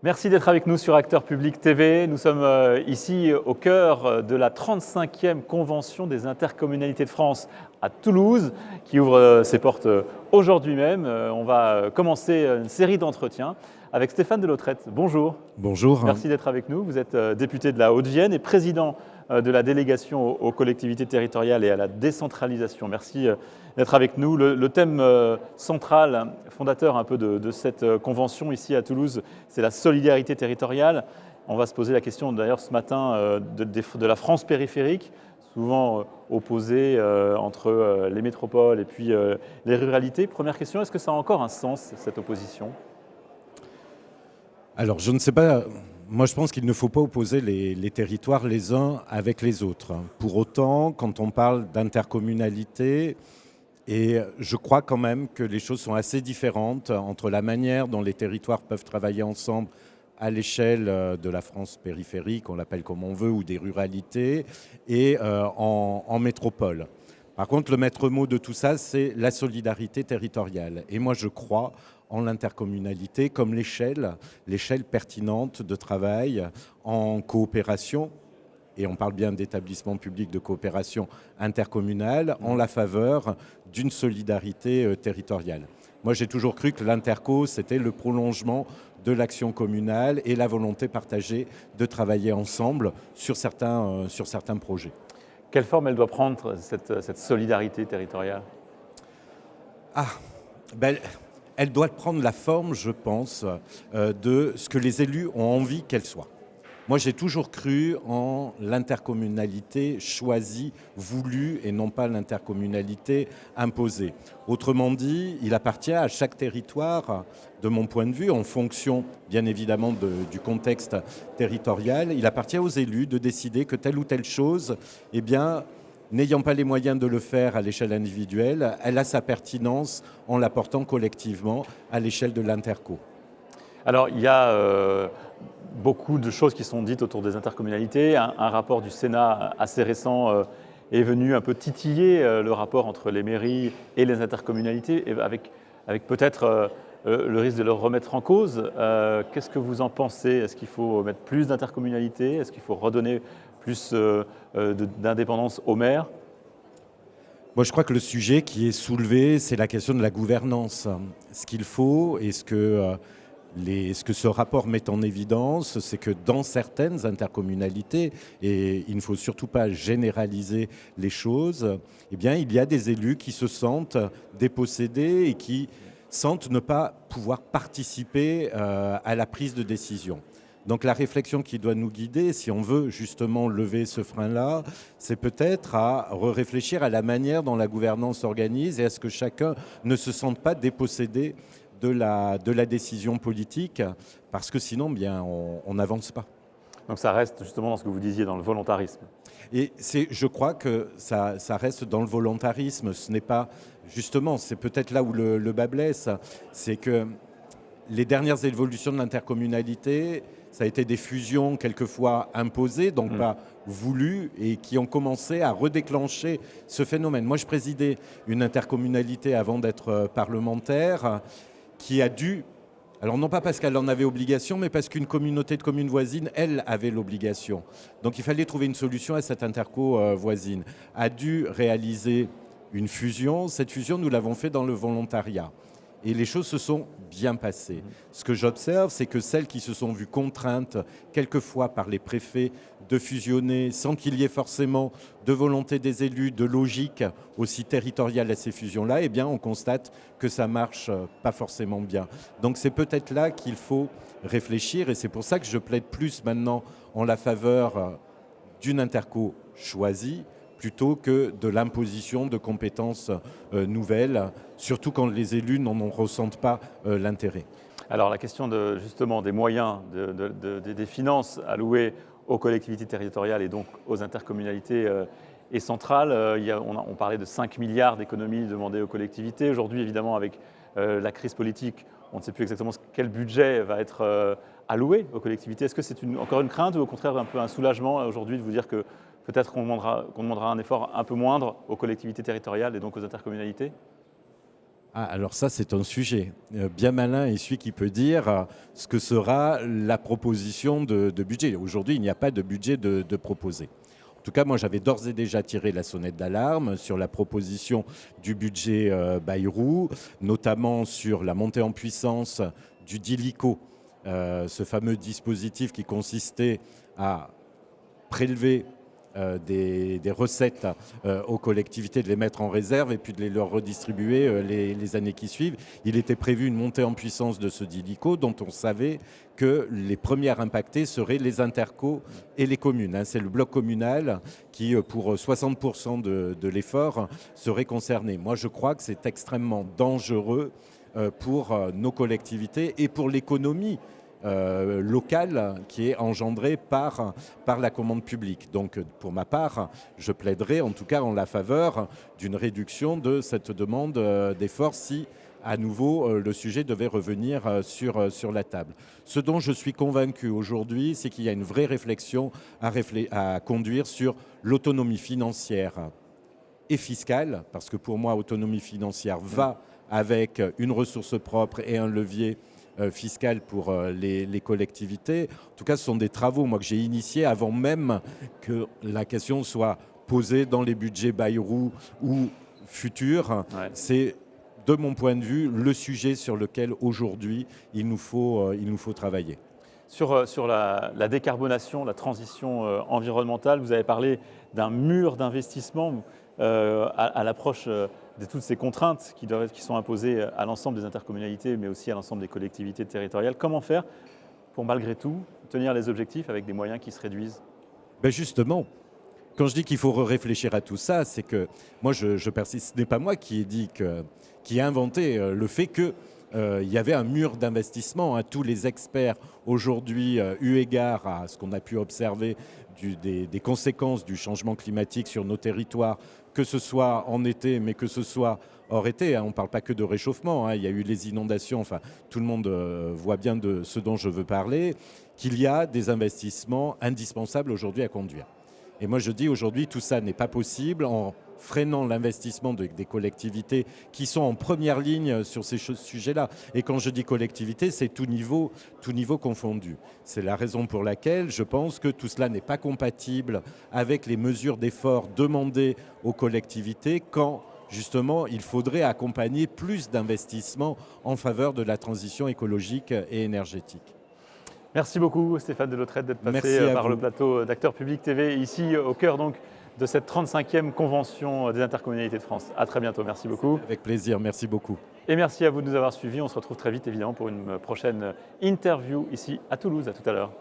Merci d'être avec nous sur Acteurs Publics TV. Nous sommes ici au cœur de la 35e convention des intercommunalités de France à Toulouse, qui ouvre ses portes aujourd'hui même. On va commencer une série d'entretiens avec Stéphane Delautrette. Bonjour. Bonjour. Merci d'être avec nous. Vous êtes député de la Haute-Vienne et président de la délégation aux collectivités territoriales et à la décentralisation. Merci d'être avec nous. Le thème central, fondateur un peu de cette convention ici à Toulouse, c'est la solidarité territoriale. On va se poser la question d'ailleurs ce matin de la France périphérique, souvent opposée entre les métropoles et puis les ruralités. Première question, est-ce que ça a encore un sens, cette opposition ? Alors, je ne sais pas. Moi, je pense qu'il ne faut pas opposer les territoires les uns avec les autres. Pour autant, quand on parle d'intercommunalité, et je crois quand même que les choses sont assez différentes entre la manière dont les territoires peuvent travailler ensemble à l'échelle de la France périphérique, on l'appelle comme on veut, ou des ruralités, et en métropole. Par contre, le maître mot de tout ça, c'est la solidarité territoriale. Et moi, je crois en l'intercommunalité comme l'échelle pertinente de travail en coopération, et on parle bien d'établissements publics de coopération intercommunale, en la faveur d'une solidarité territoriale. Moi, j'ai toujours cru que l'interco, c'était le prolongement de l'action communale et la volonté partagée de travailler ensemble sur certains projets. Quelle forme elle doit prendre, cette solidarité territoriale ? Elle doit prendre la forme, je pense, de ce que les élus ont envie qu'elle soit. Moi, j'ai toujours cru en l'intercommunalité choisie, voulue, et non pas l'intercommunalité imposée. Autrement dit, il appartient à chaque territoire, de mon point de vue, en fonction, bien évidemment, du contexte territorial, il appartient aux élus de décider que telle ou telle chose, eh bien, n'ayant pas les moyens de le faire à l'échelle individuelle, elle a sa pertinence en la portant collectivement à l'échelle de l'interco. Alors, il y a beaucoup de choses qui sont dites autour des intercommunalités. Un rapport du Sénat assez récent est venu un peu titiller le rapport entre les mairies et les intercommunalités, avec peut-être le risque de le remettre en cause. Qu'est-ce que vous en pensez ? Est-ce qu'il faut mettre plus d'intercommunalités ? Est-ce qu'il faut redonner plus d'indépendance aux maires ? Moi, je crois que le sujet qui est soulevé, c'est la question de la gouvernance. Ce qu'il faut et ce que ce rapport met en évidence, c'est que dans certaines intercommunalités, et il ne faut surtout pas généraliser les choses, eh bien, il y a des élus qui se sentent dépossédés et qui sentent ne pas pouvoir participer à la prise de décision. Donc la réflexion qui doit nous guider, si on veut justement lever ce frein-là, c'est peut-être à réfléchir à la manière dont la gouvernance s'organise et à ce que chacun ne se sente pas dépossédé de la décision politique, parce que sinon, bien, on n'avance pas. Donc ça reste justement dans ce que vous disiez, dans le volontarisme. Et je crois que ça reste dans le volontarisme. Ce n'est pas, justement, c'est peut-être là où le bas blesse, c'est que les dernières évolutions de l'intercommunalité, ça a été des fusions quelquefois imposées, donc pas voulues, et qui ont commencé à redéclencher ce phénomène. Moi, je présidais une intercommunalité avant d'être parlementaire, qui a dû, alors non pas parce qu'elle en avait obligation, mais parce qu'une communauté de communes voisines, elle, avait l'obligation. Donc il fallait trouver une solution à cette interco voisine. A dû réaliser une fusion. Cette fusion, nous l'avons fait dans le volontariat. Et les choses se sont bien passées. Ce que j'observe, c'est que celles qui se sont vues contraintes, quelquefois par les préfets, de fusionner sans qu'il y ait forcément de volonté des élus, de logique aussi territoriale à ces fusions-là, eh bien, on constate que ça ne marche pas forcément bien. Donc c'est peut-être là qu'il faut réfléchir, et c'est pour ça que je plaide plus maintenant en la faveur d'une interco choisie, plutôt que de l'imposition de compétences nouvelles, surtout quand les élus n'en ressentent pas l'intérêt. Alors la question justement des moyens, des finances allouées aux collectivités territoriales et donc aux intercommunalités est centrale. On parlait de 5 milliards d'économies demandées aux collectivités. Aujourd'hui, évidemment, avec la crise politique, on ne sait plus exactement quel budget va être alloué aux collectivités. Est-ce que c'est encore une crainte ou au contraire un peu un soulagement aujourd'hui de vous dire que peut-être qu'on demandera un effort un peu moindre aux collectivités territoriales et donc aux intercommunalités ? Ah, alors ça, c'est un sujet. Bien malin est celui qui peut dire ce que sera la proposition de budget. Aujourd'hui, il n'y a pas de budget de proposer. En tout cas, moi, j'avais d'ores et déjà tiré la sonnette d'alarme sur la proposition du budget Bayrou, notamment sur la montée en puissance du DILICO, ce fameux dispositif qui consistait à prélever des recettes aux collectivités, de les mettre en réserve et puis de les leur redistribuer les années qui suivent. Il était prévu une montée en puissance de ce DILICO dont on savait que les premières impactées seraient les intercos et les communes. C'est le bloc communal qui, pour 60% de l'effort, serait concerné. Moi, je crois que c'est extrêmement dangereux pour nos collectivités et pour l'économie locale qui est engendrée par la commande publique. Donc pour ma part, je plaiderai en tout cas en la faveur d'une réduction de cette demande d'effort si à nouveau le sujet devait revenir sur la table. Ce dont je suis convaincu aujourd'hui, c'est qu'il y a une vraie réflexion à conduire sur l'autonomie financière et fiscale, parce que pour moi, autonomie financière va avec une ressource propre et un levier fiscal pour les collectivités. En tout cas, ce sont des travaux moi, que j'ai initiés avant même que la question soit posée dans les budgets Bayrou ou futurs. Ouais. C'est, de mon point de vue, le sujet sur lequel aujourd'hui il nous faut travailler. Sur la décarbonation, la transition environnementale, vous avez parlé d'un mur d'investissement à l'approche de toutes ces contraintes qui sont imposées à l'ensemble des intercommunalités, mais aussi à l'ensemble des collectivités territoriales. Comment faire pour, malgré tout, tenir les objectifs avec des moyens qui se réduisent ? Ben justement, quand je dis qu'il faut réfléchir à tout ça, c'est que moi, je persiste. Ce n'est pas moi qui ai inventé le fait que il y avait un mur d'investissement. Tous les experts aujourd'hui, eu égard à ce qu'on a pu observer des conséquences du changement climatique sur nos territoires, que ce soit en été, mais que ce soit hors été. On ne parle pas que de réchauffement. Il y a eu les inondations. Enfin, tout le monde voit bien de ce dont je veux parler, qu'il y a des investissements indispensables aujourd'hui à conduire. Et moi, je dis aujourd'hui, tout ça n'est pas possible en freinant l'investissement des collectivités qui sont en première ligne sur ces sujets-là. Et quand je dis collectivité, c'est tout niveau confondu. C'est la raison pour laquelle je pense que tout cela n'est pas compatible avec les mesures d'effort demandées aux collectivités quand justement il faudrait accompagner plus d'investissements en faveur de la transition écologique et énergétique. Merci beaucoup Stéphane Delautrette d'être passé par le plateau d'Acteurs Publics TV, ici au cœur donc de cette 35e convention des intercommunalités de France. À très bientôt, merci beaucoup. Avec plaisir, merci beaucoup. Et merci à vous de nous avoir suivis. On se retrouve très vite évidemment pour une prochaine interview ici à Toulouse. À tout à l'heure.